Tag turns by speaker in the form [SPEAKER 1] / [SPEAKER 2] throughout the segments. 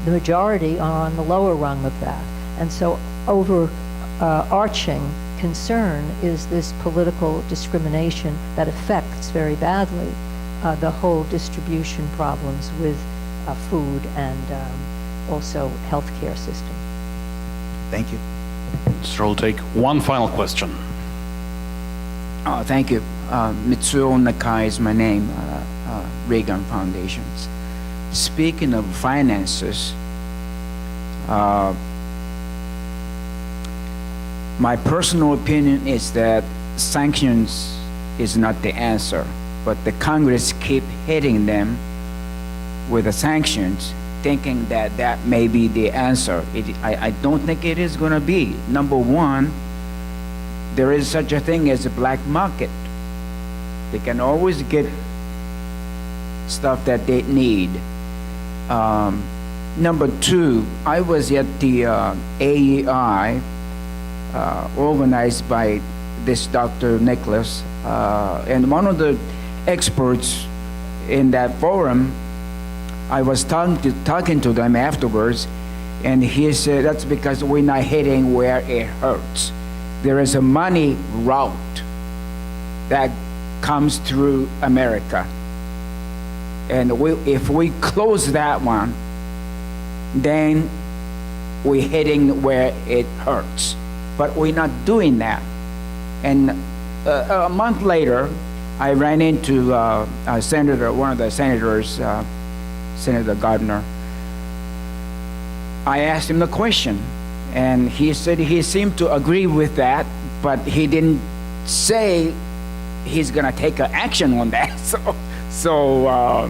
[SPEAKER 1] The majority are on the lower rung of that. And so overarching concern is this political discrimination that affects very badly the whole distribution problems with food and also healthcare system.
[SPEAKER 2] Thank you.
[SPEAKER 3] So we'll take one final question.
[SPEAKER 4] Thank you. Mitsuo Nakai is my name, Reagan Foundations. Speaking of finances, my personal opinion is that sanctions is not the answer, but the Congress keep hitting them with the sanctions, thinking that that may be the answer. I don't think it is going to be. Number one, there is such a thing as a black market. They can always get stuff that they need. Number two, I was at the AEI, organized by this Dr. Nicholas, and one of the experts in that forum, I was talking to them afterwards, and he said that's because we're not hitting where it hurts. There is a money route that comes through America, and if we close that one, then we're hitting where it hurts. But we're not doing that. And a month later, I ran into one of the senators, Senator Gardner. I asked him the question, and he said he seemed to agree with that, but he didn't say he's going to take action on that. So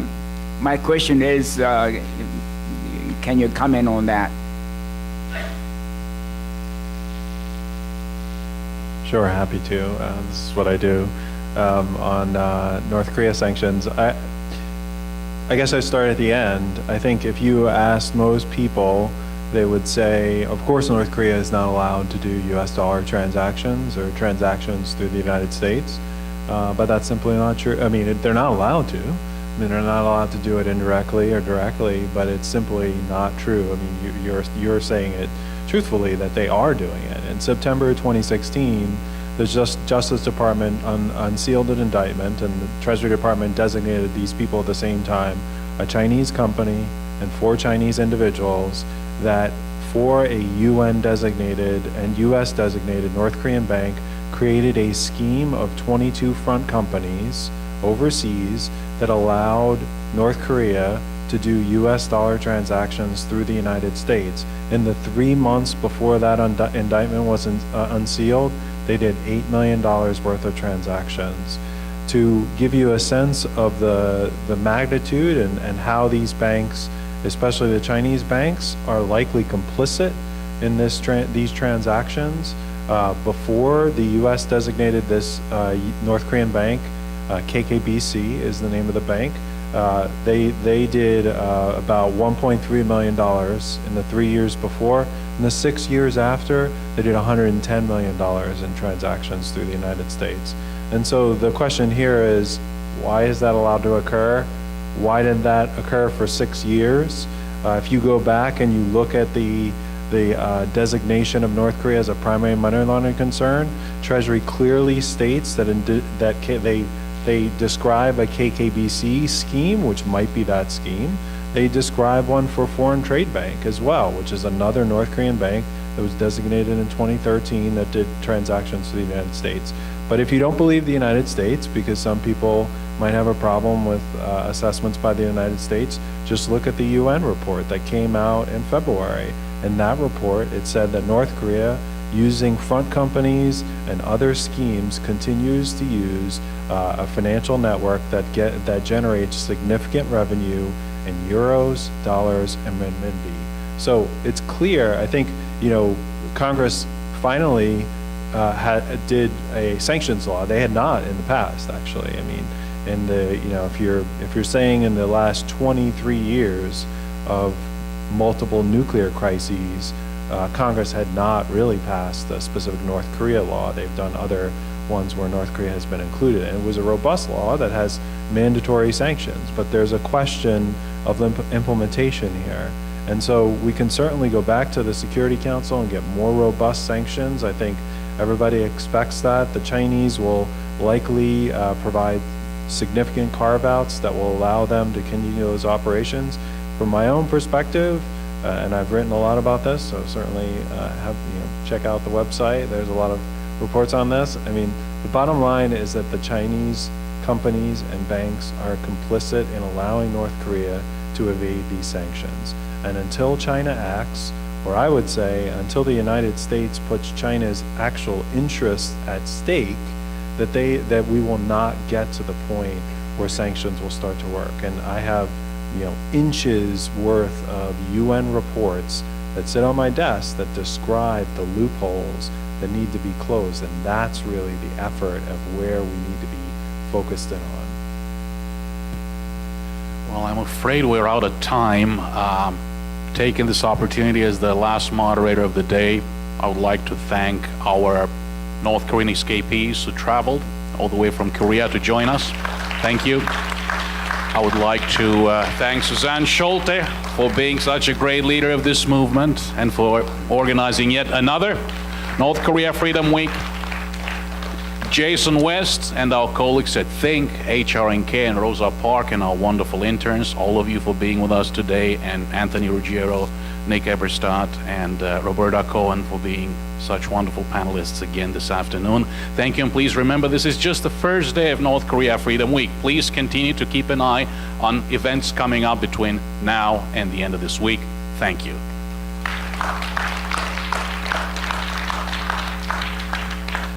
[SPEAKER 4] my question is, can you comment on that?
[SPEAKER 5] Sure, happy to. This is what I do on North Korea sanctions. I guess I start at the end. I think if you asked most people, they would say, of course, North Korea is not allowed to do US dollar transactions or transactions through the United States, but that's simply not true. I mean, they're not allowed to. I mean, they're not allowed to do it indirectly or directly, but it's simply not true. I mean, you're saying it truthfully that they are doing it. In September 2016, the Justice Department unsealed an indictment, and the Treasury Department designated these people at the same time, a Chinese company and 4 Chinese individuals, that for a UN designated and US designated North Korean bank created a scheme of 22 front companies overseas that allowed North Korea to do US dollar transactions through the United States. In the 3 months before that indictment was unsealed, they did $8 million worth of transactions. To give you a sense of the magnitude and how these banks, especially the Chinese banks, are likely complicit in these transactions, before the US designated this North Korean bank, KKBC is the name of the bank, they did about $1.3 million in the 3 years before. In the 6 years after, they did $110 million in transactions through the United States. And so the question here is, why is that allowed to occur? Why did that occur for 6 years? If you go back and you look at the designation of North Korea as a primary money laundering concern, Treasury clearly states that they describe a KKBC scheme, which might be that scheme. They describe one for Foreign Trade Bank as well, which is another North Korean bank that was designated in 2013 that did transactions to the United States. But if you don't believe the United States, because some people might have a problem with assessments by the United States, just look at the UN report that came out in February. In that report, it said that North Korea, using front companies and other schemes, continues to use a financial network that generates significant revenue in euros, dollars, and renminbi. So it's clear. I think Congress finally did a sanctions law. They had not in the past, actually. I mean, in the if you're saying in the last 23 years of multiple nuclear crises, Congress had not really passed a specific North Korea law. They've done other ones where North Korea has been included. And it was a robust law that has mandatory sanctions, but there's a question of implementation here. And so we can certainly go back to the Security Council and get more robust sanctions. I think everybody expects that. The Chinese will likely provide significant carve-outs that will allow them to continue those operations. From my own perspective, and I've written a lot about this, so certainly check out the website. There's a lot of reports on this. I mean, the bottom line is that the Chinese companies and banks are complicit in allowing North Korea to evade these sanctions. And until China acts, or I would say until the United States puts China's actual interests at stake, that we will not get to the point where sanctions will start to work. And I have, inches worth of UN reports that sit on my desk that describe the loopholes that need to be closed, and that's really the effort of where we need to be focused in on.
[SPEAKER 3] Well, I'm afraid we're out of time. Taking this opportunity as the last moderator of the day, I would like to thank our North Korean escapees who traveled all the way from Korea to join us. Thank you. I would like to thank Suzanne Schulte for being such a great leader of this movement and for organizing yet another North Korea Freedom Week. Jason West and our colleagues at Think, HRNK, and Rosa Park, and our wonderful interns, all of you for being with us today, and Anthony Ruggiero, Nick Eberstadt, and Roberta Cohen for being such wonderful panelists again this afternoon. Thank you, and please remember this is just the first day of North Korea Freedom Week. Please continue to keep an eye on events coming up between now and the end of this week. Thank you.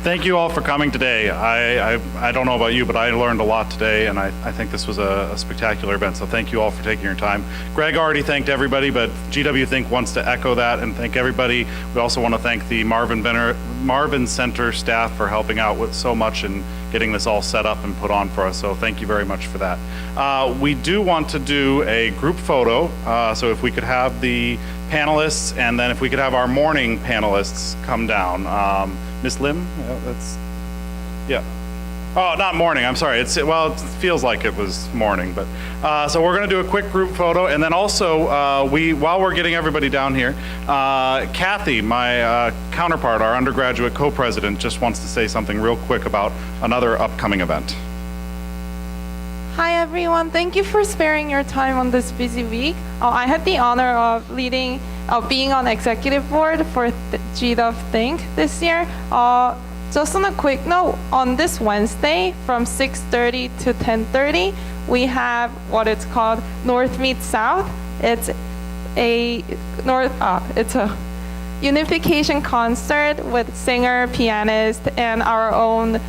[SPEAKER 6] Thank you all for coming today. I don't know about you, but I learned a lot today, and I think this was a spectacular event, so thank you all for taking your time. Greg already thanked everybody, but GW Think wants to echo that and thank everybody. We also want to thank the Marvin Center staff for helping out with so much and getting this all set up and put on for us, so thank you very much for that. We do want to do a group photo, so if we could have the panelists, and then if we could have our morning panelists come down. Miss Lim, yeah. Oh, not morning, I'm sorry. It feels like it was morning, but, so we're gonna do a quick group photo, and then also, while we're getting everybody down here, Kathy, my counterpart, our undergraduate co-president, just wants to say something real quick about another upcoming event.
[SPEAKER 7] Hi everyone, thank you for sparing your time on this busy week. I had the honor of being on executive board for GW Think this year. Just on a quick note, on this Wednesday from 6:30 to 10:30, we have what it's called North Meets South. It's a unification concert with singer, pianist, and our own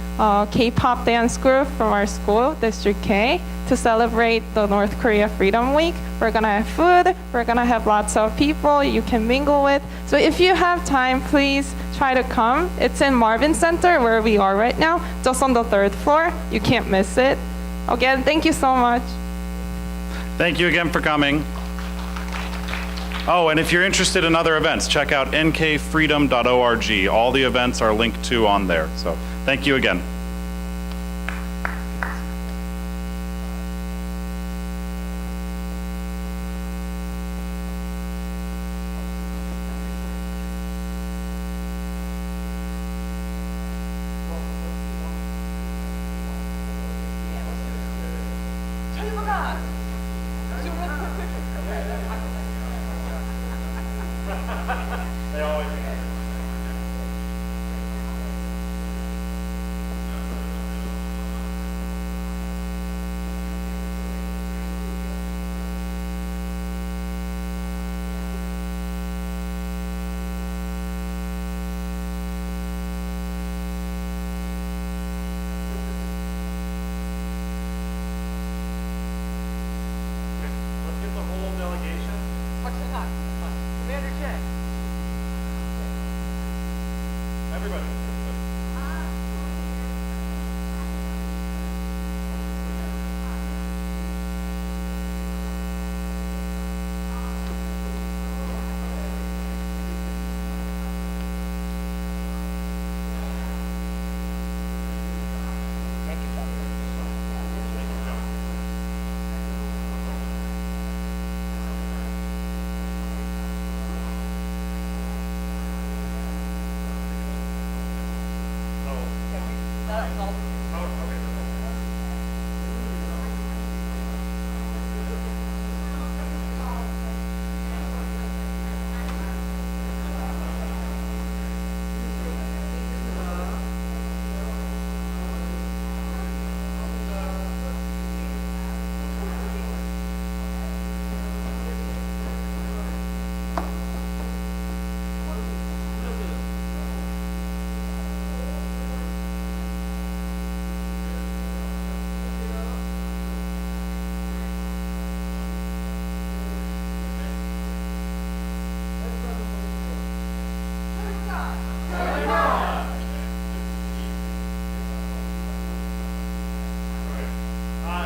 [SPEAKER 7] K-pop dance group from our school, District K, to celebrate the North Korea Freedom Week. We're gonna have food, we're gonna have lots of people you can mingle with. So if you have time, please try to come. It's in Marvin Center, where we are right now, just on the 3rd floor. You can't miss it. Again, thank you so much.
[SPEAKER 6] Thank you again for coming. Oh, and if you're interested in other events, check out nkfreedom.org. All the events are linked to on there. So thank you again.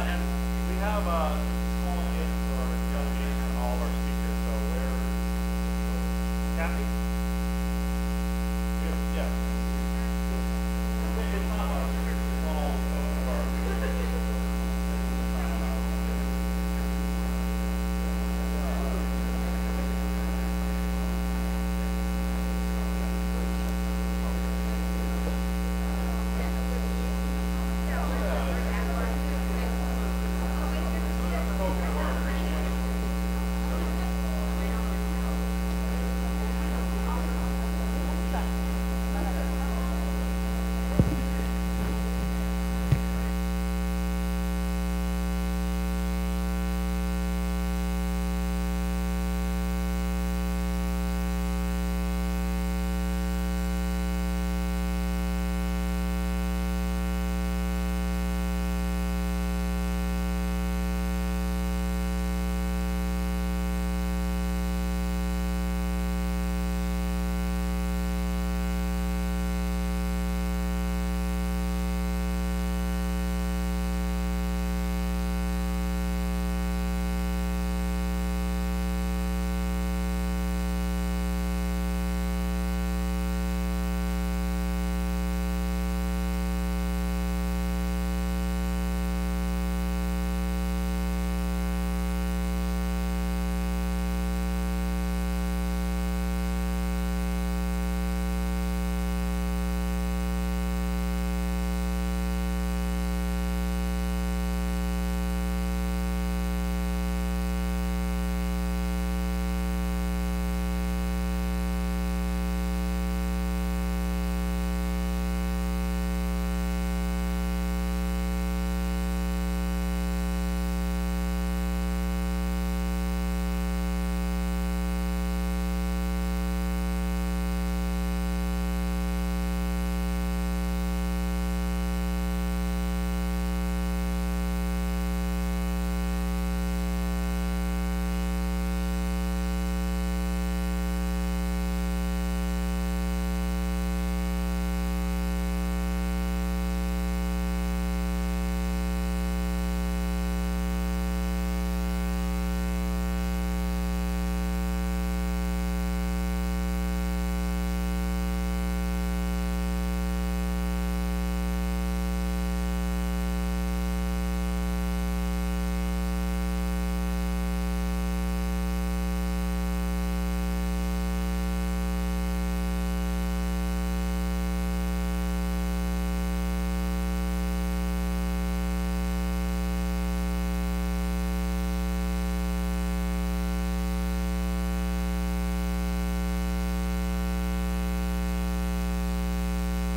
[SPEAKER 6] And we have a small gift for delegation and all of our speakers, so where, Kathy?